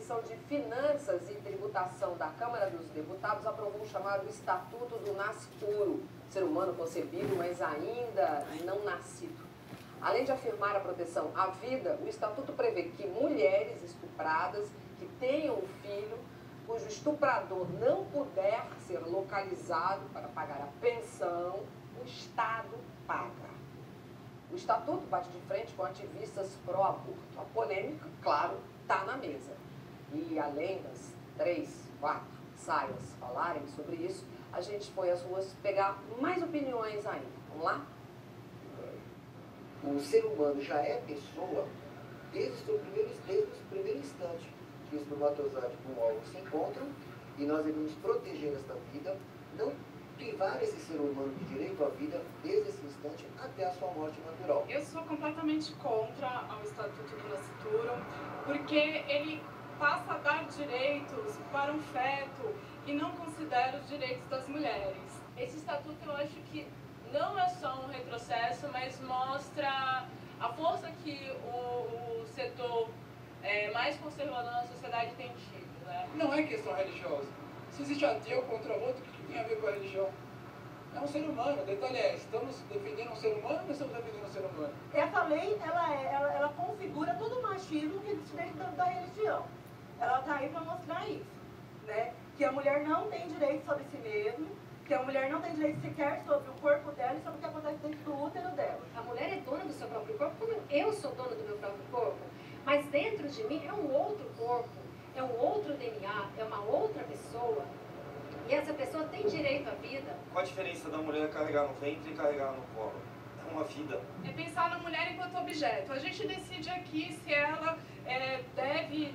Comissão de Finanças e Tributação da Câmara dos Deputados aprovou o chamado Estatuto do Nascituro, ser humano concebido, mas ainda não nascido. Além de afirmar a proteção à vida, o Estatuto prevê que mulheres estupradas que tenham um filho, cujo estuprador não puder ser localizado para pagar a pensão, o Estado paga. O Estatuto bate de frente com ativistas pró-aborto. A polêmica, claro, está na mesa. E além das 3, 4 saias falarem sobre isso, a gente foi às ruas pegar mais opiniões ainda. Vamos lá? O ser humano já é pessoa desde o primeiro instante que o espermatozoide com o óvulo se encontram, e nós devemos proteger esta vida, não privar esse ser humano de direito à vida desde esse instante até a sua morte natural. Eu sou completamente contra o Estatuto do Nascituro, porque ele passa a dar direitos para um feto e não considera os direitos das mulheres. Esse estatuto eu acho que não é só um retrocesso, mas mostra a força que o setor mais conservador na sociedade tem tido, né? Não é questão religiosa. Se existe ateu contra outro, o que tem a ver com a religião? É um ser humano. O detalhe é, estamos defendendo um ser humano ou não estamos defendendo um ser humano? Essa lei, ela configura todo o machismo que existe dentro da religião. Ela está aí para mostrar isso, né? Que a mulher não tem direito sobre si mesma, que a mulher não tem direito sequer sobre o corpo dela e sobre o que acontece dentro do útero dela. A mulher é dona do seu próprio corpo, como eu sou dona do meu próprio corpo, mas dentro de mim é um outro corpo, é um outro DNA, é uma outra pessoa, e essa pessoa tem direito à vida. Qual a diferença da mulher carregar no ventre e carregar no colo? É uma vida. É pensar na mulher enquanto objeto. A gente decide aqui se ela deve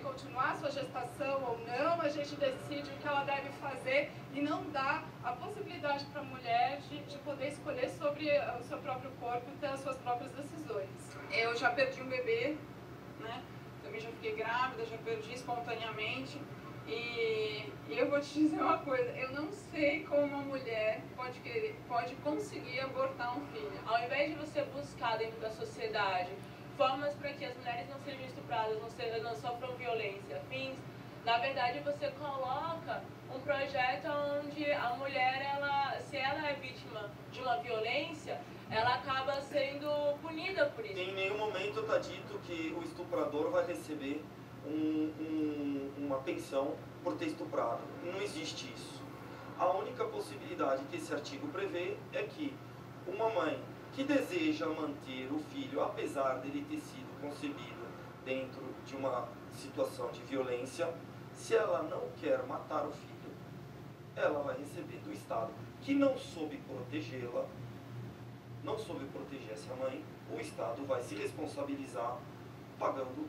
continuar sua gestação ou não, a gente decide o que ela deve fazer e não dá a possibilidade para a mulher de poder escolher sobre o seu próprio corpo e ter as suas próprias decisões. Eu já perdi um bebê, né? Também já fiquei grávida, já perdi espontaneamente. E eu vou te dizer uma coisa, eu não sei como uma mulher pode conseguir abortar um filho. Ao invés de você buscar dentro da sociedade formas para que as mulheres não sejam estupradas, não sofram violência, fins, na verdade você coloca um projeto onde a mulher, se ela é vítima de uma violência, ela acaba sendo punida por isso. Em nenhum momento está dito que o estuprador vai receber uma pensão por ter estuprado. Não existe isso. A única possibilidade que esse artigo prevê é que uma mãe que deseja manter o filho, apesar dele ter sido concebido dentro de uma situação de violência, se ela não quer matar o filho, ela vai receber do Estado, que não soube protegê-la, não soube proteger essa mãe, o Estado vai se responsabilizar pagando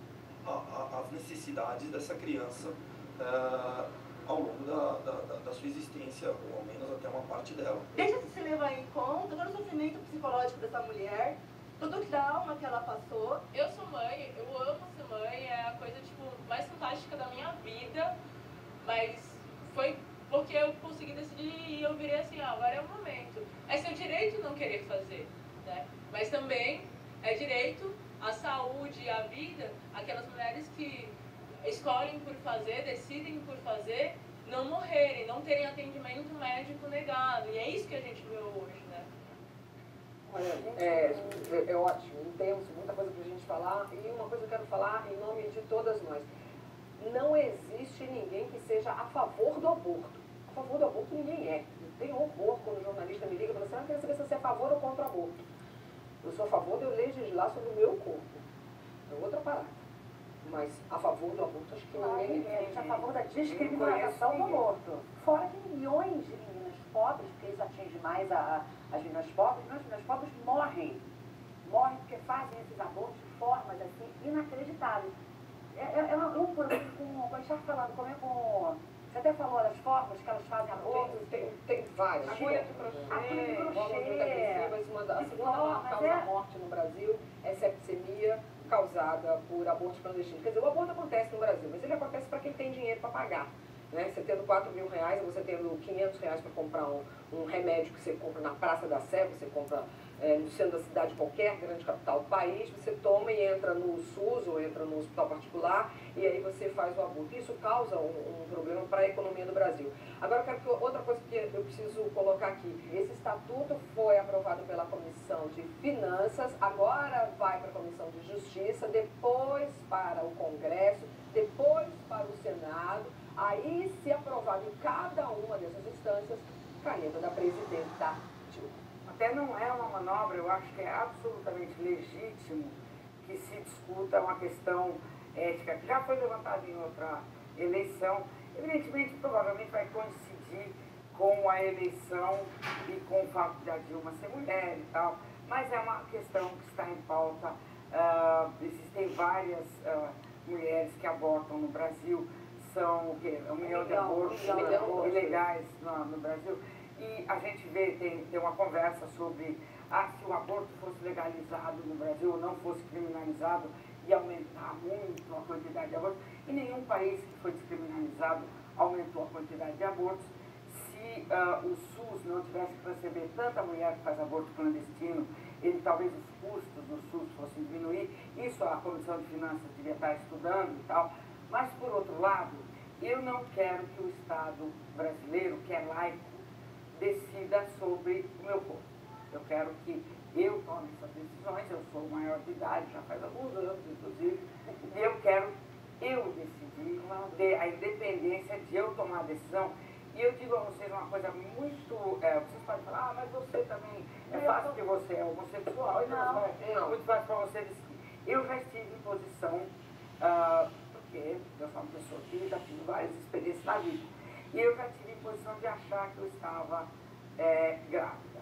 as necessidades dessa criança ao longo da sua existência, ou ao menos até uma parte dela. Deixa de se levar em conta todo o sofrimento psicológico dessa mulher, todo o trauma que ela passou. Eu sou mãe, eu amo ser mãe, é a coisa mais fantástica da minha vida, mas foi porque eu consegui decidir e eu virei assim, agora é o momento. É seu direito não querer fazer, né? Mas também é direito à saúde, à vida, aquelas mulheres que escolhem por fazer, decidem por fazer, não morrerem, não terem atendimento médico negado. E é isso que a gente vê hoje, né? Olha, é ótimo, intenso, muita coisa pra gente falar. E uma coisa que eu quero falar em nome de todas nós. Não existe ninguém que seja a favor do aborto. A favor do aborto ninguém é. Eu tenho horror quando o jornalista me liga e fala assim, quero saber se você é a favor ou contra o aborto. Eu sou a favor de eu legislar sobre o meu corpo. É outra parada. Mas a favor do aborto, acho que ninguém é. A gente é a favor da descriminalização do aborto. Fora que milhões de meninas pobres, porque isso atinge mais as meninas pobres, as meninas pobres morrem. Morrem porque fazem esses abortos de formas assim inacreditáveis. É um problema com a gente está falando, como é com... Você até falou das formas que elas fazem aborto. Tem várias. Agulha de crochê, a segunda maior causa da morte no Brasil é septicemia causada por aborto clandestino. Quer dizer, o aborto acontece no Brasil, mas ele acontece para quem tem dinheiro para pagar. Né? Você tendo 4 mil reais, você tendo 500 reais para comprar um remédio que você compra na Praça da Sé, você compra sendo da cidade qualquer, grande capital do país, você toma e entra no SUS ou entra no hospital particular e aí você faz o aborto. Isso causa um problema para a economia do Brasil. Agora, eu quero que outra coisa que eu preciso colocar aqui. Esse estatuto foi aprovado pela Comissão de Finanças, agora vai para a Comissão de Justiça, depois para o Congresso, depois para o Senado. Aí, se aprovado em cada uma dessas instâncias, caneta da presidenta Dilma. Até não é uma manobra, eu acho que é absolutamente legítimo que se discuta uma questão ética, que já foi levantada em outra eleição. Evidentemente, provavelmente vai coincidir com a eleição e com o fato da Dilma ser mulher e tal, mas é uma questão que está em pauta. Existem várias mulheres que abortam no Brasil, são o quê? 1 milhão de abortos ilegais no Brasil. E a gente vê, tem uma conversa sobre se o aborto fosse legalizado no Brasil ou não fosse criminalizado, ia aumentar muito a quantidade de abortos. E nenhum país que foi descriminalizado aumentou a quantidade de abortos. Se o SUS não tivesse que receber tanta mulher que faz aborto clandestino, talvez os custos do SUS fossem diminuir. Isso a Comissão de Finanças devia estar estudando e tal. Mas, por outro lado, eu não quero que o Estado brasileiro, que é laico, decida sobre o meu corpo. Eu quero que eu tome essas decisões, eu sou maior de idade, já faz alguns anos, inclusive, e eu quero decidir, ter a independência de eu tomar a decisão. E eu digo a vocês uma coisa muito... vocês podem falar, mas você também... É fácil que você é homossexual, então é muito fácil para você decidir. Eu já estive em posição, porque eu sou uma pessoa que já tive várias experiências na vida. E eu já tive em posição de achar que eu estava grávida.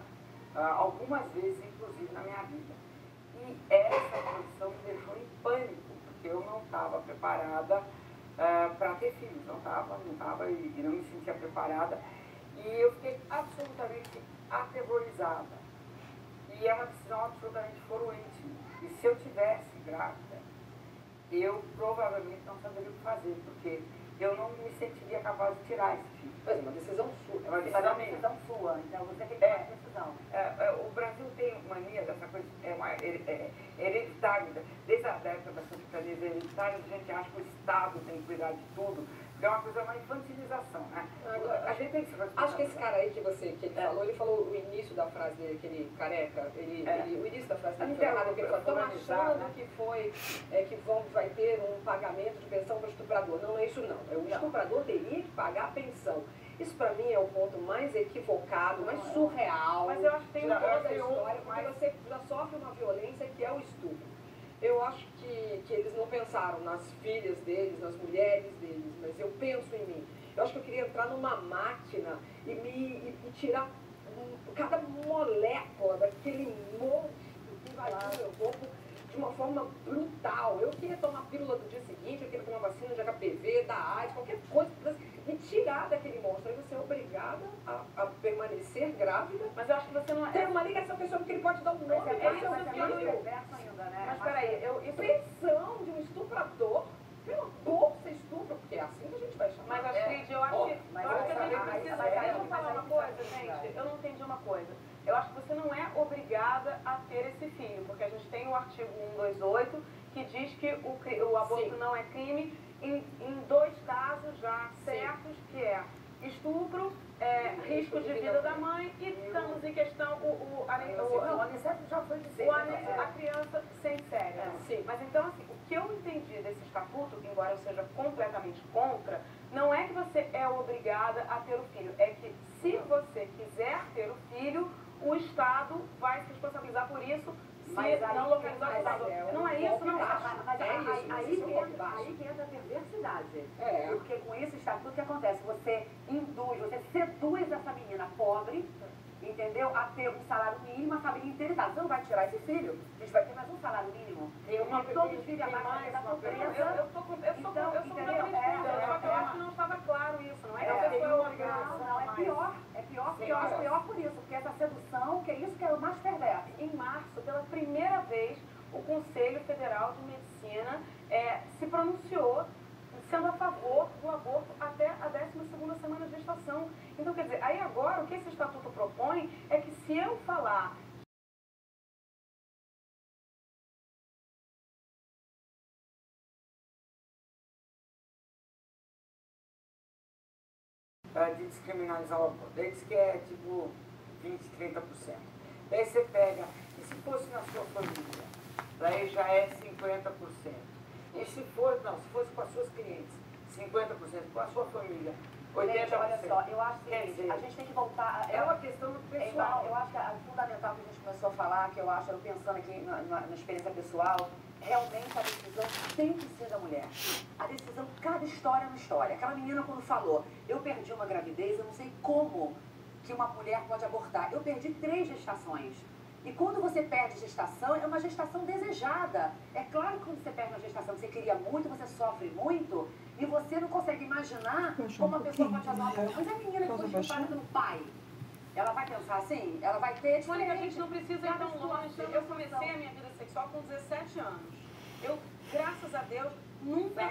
Algumas vezes, inclusive, na minha vida. E essa posição me deixou em pânico, porque eu não estava preparada para ter filhos. Não estava e não me sentia preparada. E eu fiquei absolutamente aterrorizada. E é uma decisão absolutamente fluente. E se eu tivesse grávida, eu provavelmente não saberia o que fazer, porque eu não me sentiria capaz de tirar esse filho. Mas é uma decisão sua. É uma decisão sua, então você tem que tomar uma decisão. O Brasil tem mania dessa coisa, hereditária, desde a década da Santa Catarina hereditária, a gente acha que o Estado tem que cuidar de tudo, que é uma coisa, uma infantilização, né? A gente tem que se responsabilizar. Acho que esse cara aí que ele falou o início da frase dele, aquele careca, o início da frase dele foi errado, porque ele falou, estão achando que vai ter um pagamento de pensão para estuprador. Não é isso não. O estuprador teria que pagar a pensão. Isso para mim é o ponto mais equivocado, mais surreal. Mas eu acho que tem de toda a história, porque você já sofre uma violência que é o estupro. Eu acho que eles não pensaram nas filhas deles, nas mulheres deles, mas eu penso em mim. Eu acho que eu queria entrar numa máquina e tirar cada molécula daquele monstro que invadiu o meu corpo de uma forma brutal. Eu queria tomar pílula do dia seguinte, eu queria tomar vacina de HPV, da AIDS, qualquer coisa, me tirar daquele monstro. Aí você é obrigada a permanecer grávida. Mas eu acho que você não tem uma ligação com essa pessoa, porque ele pode dar um nome. Mas peraí, pensão de um estuprador pela bolsa estupro, porque é assim que a gente vai chamar. Mas Astrid, eu acho que a gente precisa... Deixa eu falar uma coisa, gente. Eu não entendi uma coisa. Eu acho que você não é obrigada a ter esse filho, porque a gente tem o artigo 128 que diz que o aborto não é crime em 2 casos já certos, que é estupro, risco de vida da mãe e estamos em questão o Unicef já foi dizer. A criança sem sério. Mas então, assim, o que eu entendi desse estatuto, embora eu seja completamente contra, não é que você é obrigada a ter o filho, é que se você quiser ter o filho, o Estado vai se responsabilizar por isso, se não localizar o Estado. Não é isso, não acho. Mas aí que entra a perversidade. Porque com esse estatuto, o que acontece? Você seduz essa menina pobre, entendeu? A ter um salário mínimo, a família inteira. Você não vai tirar esse filho, a gente vai ter mais um salário mínimo. E todos vivem abaixo da pobreza. Eu sou completamente contra, só que eu acho que não estava claro isso, não é? Não, é pior por isso, porque essa sedução, que é isso que é o mais perverso. Em março, pela primeira vez, o Conselho Federal de Medicina se pronunciou sendo a favor do aborto até a 12ª semana de gestação. Então, quer dizer, aí agora o que esse estatuto propõe é que se eu falar de descriminalizar o aborto. Daí diz que é tipo 20%, 30%. Daí você pega, e se fosse na sua família? Daí já é 50%. E se fosse com as suas clientes, 50%, com a sua família, 80%. Gente, olha só, eu acho que a gente tem que voltar... É uma questão pessoal. Eu acho que é fundamental que a gente começou a falar, que eu acho, eu pensando aqui na experiência pessoal, realmente a decisão tem que ser da mulher. A decisão, cada história é uma história. Aquela menina quando falou, eu perdi uma gravidez, eu não sei como que uma mulher pode abortar. Eu perdi 3 gestações. E quando você perde gestação, é uma gestação desejada. É claro que quando você perde uma gestação que você queria muito, você sofre muito, e você não consegue imaginar como uma pessoa pode fazer uma aborto. Mas a menina que foi estuprada pelo pai, ela vai pensar assim? Ela vai ter... Mônica, a gente não precisa ir tão longe. Eu comecei a minha vida sexual com 17 anos. Eu, graças a Deus, nunca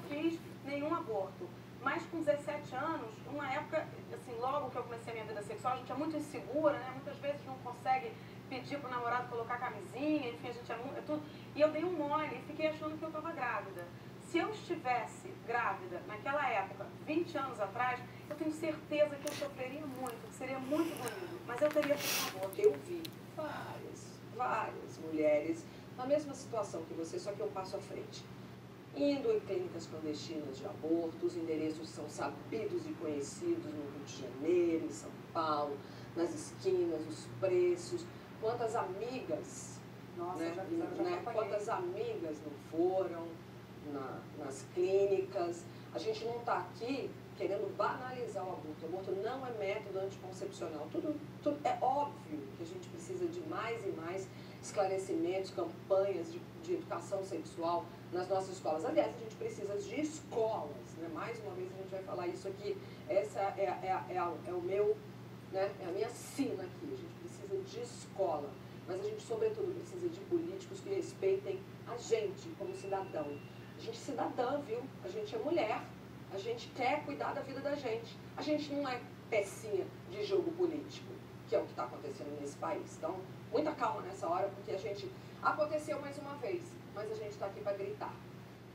fiz nenhum aborto. Mas com 17 anos, uma época, assim, logo que eu comecei a minha vida sexual, a gente é muito insegura, né? Muitas vezes não consegue pedir pro namorado colocar camisinha, enfim, a gente é tudo. E eu dei um mole e fiquei achando que eu estava grávida. Se eu estivesse grávida naquela época, 20 anos atrás, eu tenho certeza que eu sofreria muito, que seria muito doído. Mas eu teria feito aborto. Eu vi várias mulheres na mesma situação que você, só que um passo à frente. Indo em clínicas clandestinas de aborto, os endereços são sabidos e conhecidos no Rio de Janeiro, em São Paulo, nas esquinas, os preços. Quantas amigas, quantas amigas não foram nas clínicas? A gente não está aqui querendo banalizar o aborto. O aborto não é método anticoncepcional. Tudo é óbvio que a gente precisa de mais e mais esclarecimentos, campanhas de educação sexual nas nossas escolas. Aliás, a gente precisa de escolas, né? Mais uma vez a gente vai falar isso aqui. Essa é o meu, né? É a minha sina aqui. A gente precisa de escola, mas a gente, sobretudo, precisa de políticos que respeitem a gente como cidadão. A gente é cidadã, viu? A gente é mulher. A gente quer cuidar da vida da gente. A gente não é pecinha de jogo político, que é o que está acontecendo nesse país. Então, muita calma nessa hora, porque a gente... Aconteceu mais uma vez, mas a gente está aqui para gritar.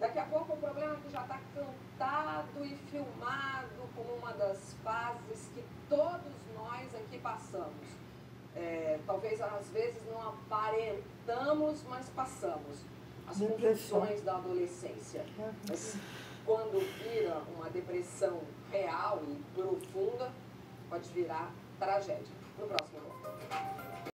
Daqui a pouco o problema é que já está cantado e filmado como uma das fases que todos nós aqui passamos. Talvez às vezes não aparentamos, mas passamos. As confusões da adolescência. Mas quando vira uma depressão real e profunda, pode virar tragédia. No próximo bloco.